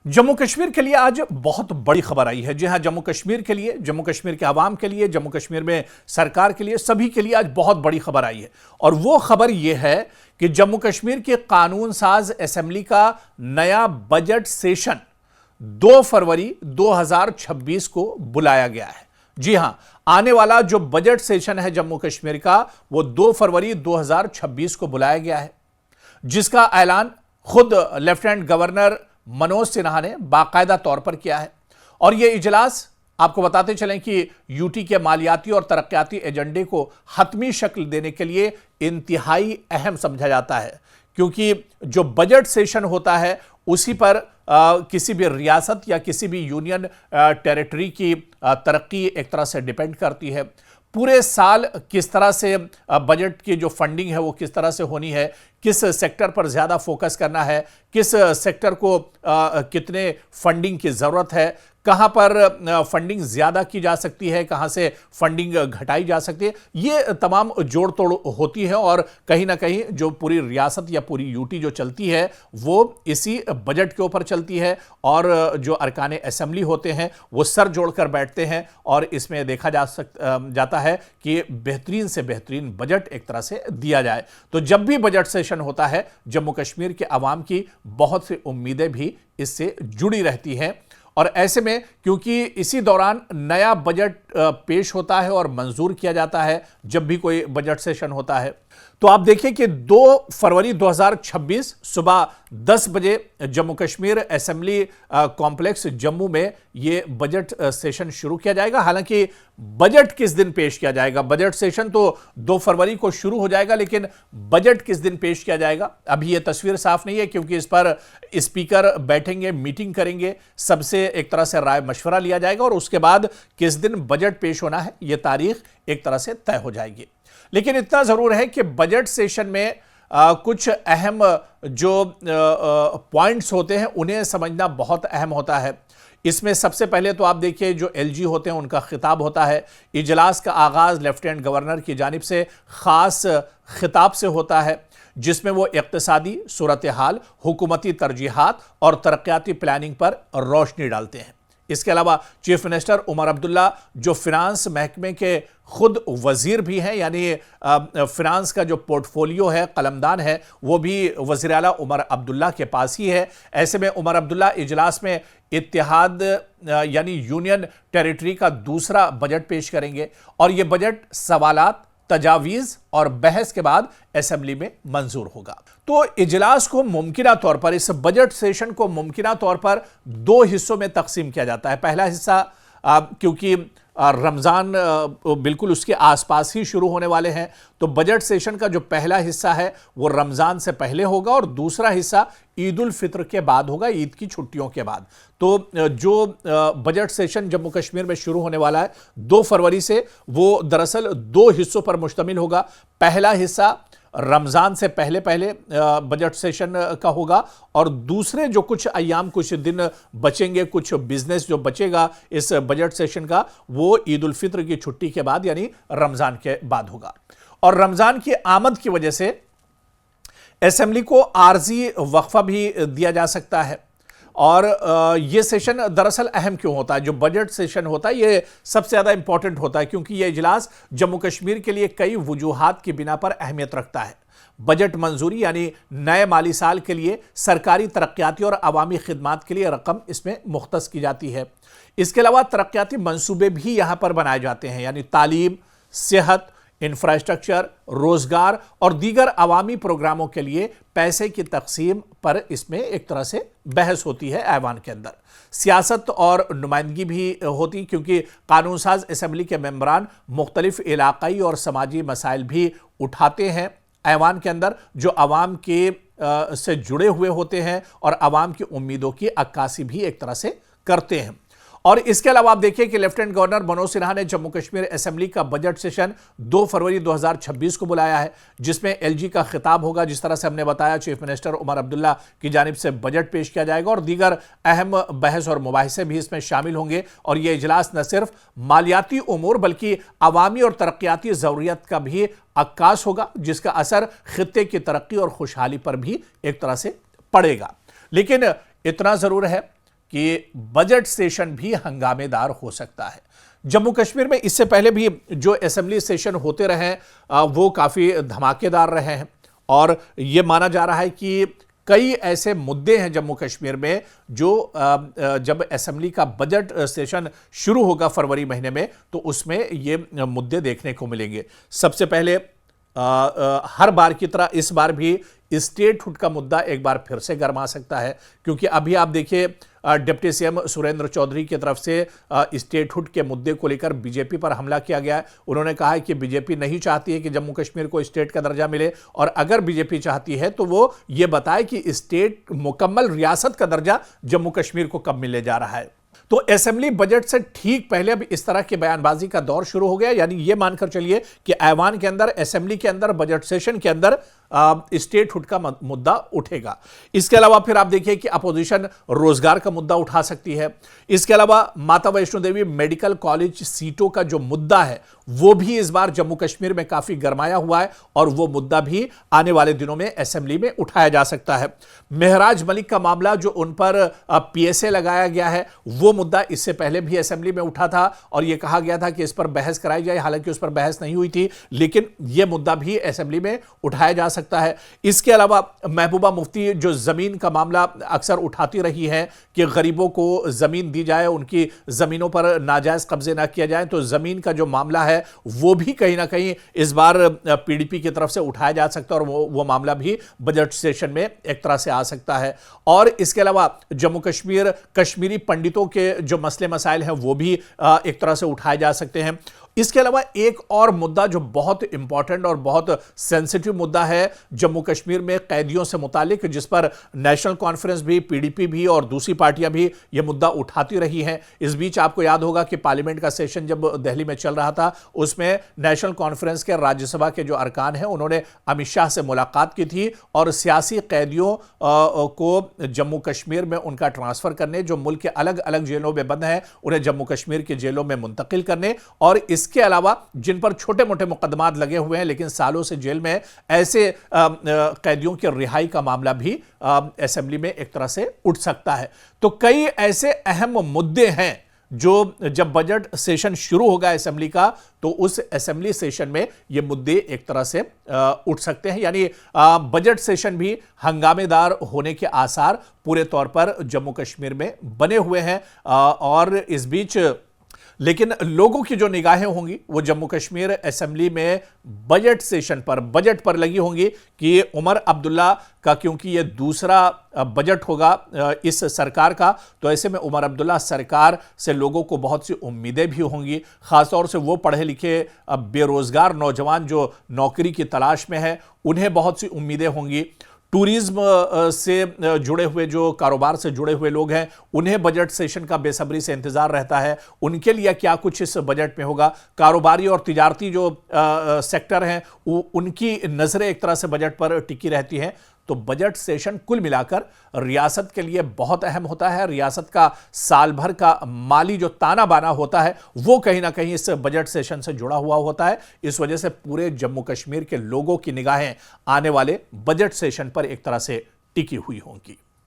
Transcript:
जम्मू कश्मीर के लिए आज बहुत बड़ी खबर आई है। जी हां, जम्मू कश्मीर के लिए, जम्मू कश्मीर के आवाम के लिए, जम्मू कश्मीर में सरकार के लिए, सभी के लिए आज बहुत बड़ी खबर आई है। और वो खबर यह है कि जम्मू कश्मीर के कानून साज असेंबली का नया बजट सेशन 2 फरवरी 2026 को बुलाया गया है। जी हां, आने वाला जो बजट सेशन है जम्मू कश्मीर का, वो 2 फरवरी 2026 को बुलाया गया है, जिसका ऐलान खुद लेफ्टिनेंट गवर्नर मनोज सिन्हा ने बाकायदा तौर पर किया है। और यह इजलास आपको बताते चलें कि यूटी के मालियाती और तरक्याती एजेंडे को हतमी शक्ल देने के लिए इंतहाई अहम समझा जाता है, क्योंकि जो बजट सेशन होता है उसी पर किसी भी रियासत या किसी भी यूनियन टेरिटरी की तरक्की एक तरह से डिपेंड करती है। पूरे साल किस तरह से बजट की जो फंडिंग है वो किस तरह से होनी है, किस सेक्टर पर ज़्यादा फोकस करना है, किस सेक्टर को कितने फंडिंग की ज़रूरत है, कहाँ पर फंडिंग ज़्यादा की जा सकती है, कहाँ से फंडिंग घटाई जा सकती है, ये तमाम जोड़ तोड़ होती है। और कहीं ना कहीं जो पूरी रियासत या पूरी यूटी जो चलती है वो इसी बजट के ऊपर चलती है। और जो अरकान असेंबली होते हैं वो सर जोड़कर बैठते हैं और इसमें देखा जाता है कि बेहतरीन से बेहतरीन बजट एक तरह से दिया जाए। तो जब भी बजट सेशन होता है, जम्मू कश्मीर के अवाम की बहुत सी उम्मीदें भी इससे जुड़ी रहती हैं। और ऐसे में क्योंकि इसी दौरान नया बजट पेश होता है और मंजूर किया जाता है जब भी कोई बजट सेशन होता है, तो आप देखिए कि 2 फरवरी 2026 सुबह 10 बजे जम्मू कश्मीर असेंबली कॉम्प्लेक्स जम्मू में यह बजट सेशन शुरू किया जाएगा। हालांकि बजट किस दिन पेश किया जाएगा, बजट सेशन तो 2 फरवरी को शुरू हो जाएगा, लेकिन बजट किस दिन पेश किया जाएगा अभी यह तस्वीर साफ नहीं है, क्योंकि इस पर स्पीकर बैठेंगे, मीटिंग करेंगे, सबसे एक तरह से राय मशवरा लिया जाएगा और उसके बाद किस दिन बजट पेश होना है यह तारीख एक तरह से तय हो जाएगी। लेकिन इतना जरूर है कि बजट सेशन में कुछ अहम जो पॉइंट्स होते हैं उन्हें समझना बहुत अहम होता है। इसमें सबसे पहले तो आप देखिए जो एलजी होते हैं उनका खिताब होता है। इजलास का आगाज लेफ्टिनेंट गवर्नर की जानिब से खास खिताब से होता है, जिसमें वो इक्तिसादी सूरत हाल, हुकूमती तरजीहात और तरक्याती प्लानिंग पर रोशनी डालते हैं। इसके अलावा चीफ मिनिस्टर उमर अब्दुल्ला, जो फिनांस महकमे के खुद वजीर भी हैं, यानी फिनांस का जो पोर्टफोलियो है, कलमदान है, वो भी वजीर आला उमर अब्दुल्ला के पास ही है। ऐसे में उमर अब्दुल्ला इजलास में इत्तेहाद यानी यूनियन टेरिटरी का दूसरा बजट पेश करेंगे और ये बजट सवालात, तजावीज़ और बहस के बाद असेंबली में मंजूर होगा। तो इजलास को मुमकिना तौर पर, इस बजट सेशन को मुमकिना तौर पर 2 हिस्सों में तकसीम किया जाता है। पहला हिस्सा क्योंकि रमज़ान बिल्कुल उसके आसपास ही शुरू होने वाले हैं, तो बजट सेशन का जो पहला हिस्सा है वो रमज़ान से पहले होगा और दूसरा हिस्सा ईद उल फित्र के बाद होगा, ईद की छुट्टियों के बाद। तो जो बजट सेशन जम्मू कश्मीर में शुरू होने वाला है 2 फरवरी से, वो दरअसल 2 हिस्सों पर मुश्तमिल होगा। पहला हिस्सा रमज़ान से पहले बजट सेशन का होगा और दूसरे जो कुछ अय्याम, कुछ दिन बचेंगे, कुछ बिजनेस जो बचेगा इस बजट सेशन का, वो ईद उल फित्र की छुट्टी के बाद यानी रमज़ान के बाद होगा। और रमज़ान की आमद की वजह से असेंबली को आर्जी वक्फा भी दिया जा सकता है। और ये सेशन दरअसल अहम क्यों होता है, जो बजट सेशन होता है ये सबसे ज़्यादा इंपॉर्टेंट होता है, क्योंकि ये इजलास जम्मू कश्मीर के लिए कई वजूहात की बिना पर अहमियत रखता है। बजट मंजूरी यानी नए माली साल के लिए सरकारी तरक्याती और अवामी खिदमात के लिए रकम इसमें मुख्तस की जाती है। इसके अलावा तरक्याती मंसूबे भी यहाँ पर बनाए जाते हैं, यानी तालीम, सेहत, इंफ्रास्ट्रक्चर, रोजगार और दीगर अवामी प्रोग्रामों के लिए पैसे की तकसीम पर इसमें एक तरह से बहस होती है ऐवान के अंदर। सियासत और नुमाइंदगी भी होती, क्योंकि कानून साज असेंबली के मेंबरान मुख्तलिफ इलाकाई और समाजी मसाइल भी उठाते हैं ऐवान के अंदर, जो अवाम के से जुड़े हुए होते हैं और अवाम की उम्मीदों की अक्कासी भी एक तरह से करते हैं। और इसके अलावा आप देखिए कि लेफ्टिनेंट गवर्नर मनोज सिन्हा ने जम्मू कश्मीर असेंबली का बजट सेशन 2 फरवरी 2026 को बुलाया है, जिसमें एलजी का खिताब होगा। जिस तरह से हमने बताया, चीफ मिनिस्टर उमर अब्दुल्ला की जानिब से बजट पेश किया जाएगा और दीगर अहम बहस और मुबाहिसे भी इसमें शामिल होंगे। और यह इजलास न सिर्फ मालियाती उमूर बल्कि अवामी और तरक्याती ज़रूरियत का भी अक्कास होगा, जिसका असर खित्ते की तरक्की और खुशहाली पर भी एक तरह से पड़ेगा। लेकिन इतना ज़रूर है कि बजट सेशन भी हंगामेदार हो सकता है। जम्मू कश्मीर में इससे पहले भी जो असेंबली सेशन होते रहे वो काफ़ी धमाकेदार रहे हैं और ये माना जा रहा है कि कई ऐसे मुद्दे हैं जम्मू कश्मीर में जो जब असेंबली का बजट सेशन शुरू होगा फरवरी महीने में तो उसमें ये मुद्दे देखने को मिलेंगे। सबसे पहले हर बार की तरह इस बार भी स्टेटहुड का मुद्दा एक बार फिर से गर्मा सकता है, क्योंकि अभी आप देखिए डिप्टी सीएम सुरेंद्र चौधरी की तरफ से स्टेटहुड के मुद्दे को लेकर बीजेपी पर हमला किया गया है। उन्होंने कहा है कि बीजेपी नहीं चाहती है कि जम्मू कश्मीर को स्टेट का दर्जा मिले, और अगर बीजेपी चाहती है तो वो ये बताए कि स्टेट मुकम्मल रियासत का दर्जा जम्मू कश्मीर को कब मिलने जा रहा है। तो असेंबली बजट से ठीक पहले अब इस तरह की बयानबाजी का दौर शुरू हो गया, यानी यह मानकर चलिए कि ऐवान के अंदर, असेंबली के अंदर, बजट सेशन के अंदर स्टेटहुड का मुद्दा उठेगा। इसके अलावा फिर आप देखिए कि अपोजिशन रोजगार का मुद्दा उठा सकती है। इसके अलावा माता वैष्णो देवी मेडिकल कॉलेज सीटों का जो मुद्दा है वो भी इस बार जम्मू कश्मीर में काफी गरमाया हुआ है और वो मुद्दा भी आने वाले दिनों में असेंबली में उठाया जा सकता है। महराज मलिक का मामला जो उन पर पीएसए लगाया गया है वो मुद्दा इससे पहले भी असेंबली में उठा था और यह कहा गया था कि इस पर बहस कराई जाए, हालांकि उस पर बहस नहीं हुई थी, लेकिन यह मुद्दा भी असेंबली में उठाया जा सकता है। इसके अलावा महबूबा मुफ्ती जो जमीन का मामला अक्सर उठाती रही है कि गरीबों को जमीन दी जाए, उनकी जमीनों पर नाजायज कब्जे ना किया जाए, तो जमीन का जो मामला है वो भी कहीं ना कहीं इस बार पीडीपी की तरफ से उठाया जा सकता है और वो मामला भी बजट सेशन में एक तरह से आ सकता है। और इसके अलावा जम्मू कश्मीर, कश्मीरी पंडितों के जो मसले मसाइल हैं वो भी एक तरह से उठाए जा सकते हैं। इसके अलावा एक और मुद्दा जो बहुत इंपॉर्टेंट और बहुत सेंसिटिव मुद्दा है जम्मू कश्मीर में कैदियों से मुतालिक, जिस पर नेशनल कॉन्फ्रेंस भी, पीडीपी भी और दूसरी पार्टियां भी यह मुद्दा उठाती रही हैं। इस बीच आपको याद होगा कि पार्लियामेंट का सेशन जब दिल्ली में चल रहा था उसमें नेशनल कॉन्फ्रेंस के राज्यसभा के जो अरकान हैं उन्होंने अमित शाह से मुलाकात की थी और सियासी कैदियों को जम्मू कश्मीर में उनका ट्रांसफर करने, जो मुल्क के अलग अलग जेलों में बंद हैं उन्हें जम्मू कश्मीर के जेलों में मुंतकिल करने, और इसके अलावा जिन पर छोटे मोटे मुकदमात लगे हुए हैं लेकिन सालों से जेल में, ऐसे कैदियों की रिहाई का मामला भी असेंबली में एक तरह से उठ सकता है। तो कई ऐसे अहम मुद्दे हैं जो जब बजट सेशन शुरू होगा असेंबली का तो उस असेंबली सेशन में ये मुद्दे एक तरह से उठ सकते हैं, यानी बजट सेशन भी हंगामेदार होने के आसार पूरे तौर पर जम्मू कश्मीर में बने हुए हैं। और इस बीच लेकिन लोगों की जो निगाहें होंगी वो जम्मू कश्मीर असेंबली में बजट सेशन पर, बजट पर लगी होंगी कि उमर अब्दुल्ला का, क्योंकि ये दूसरा बजट होगा इस सरकार का, तो ऐसे में उमर अब्दुल्ला सरकार से लोगों को बहुत सी उम्मीदें भी होंगी, खासतौर से वो पढ़े लिखे बेरोजगार नौजवान जो नौकरी की तलाश में है उन्हें बहुत सी उम्मीदें होंगी। टूरिज्म से जुड़े हुए, जो कारोबार से जुड़े हुए लोग हैं उन्हें बजट सेशन का बेसब्री से इंतजार रहता है, उनके लिए क्या कुछ इस बजट में होगा। कारोबारी और तिजारती जो सेक्टर हैं उनकी नजरें एक तरह से बजट पर टिकी रहती हैं। तो बजट सेशन कुल मिलाकर रियासत के लिए बहुत अहम होता है। रियासत का साल भर का माली जो ताना बाना होता है वो कहीं ना कहीं इस बजट सेशन से जुड़ा हुआ होता है। इस वजह से पूरे जम्मू कश्मीर के लोगों की निगाहें आने वाले बजट सेशन पर एक तरह से टिकी हुई होंगी।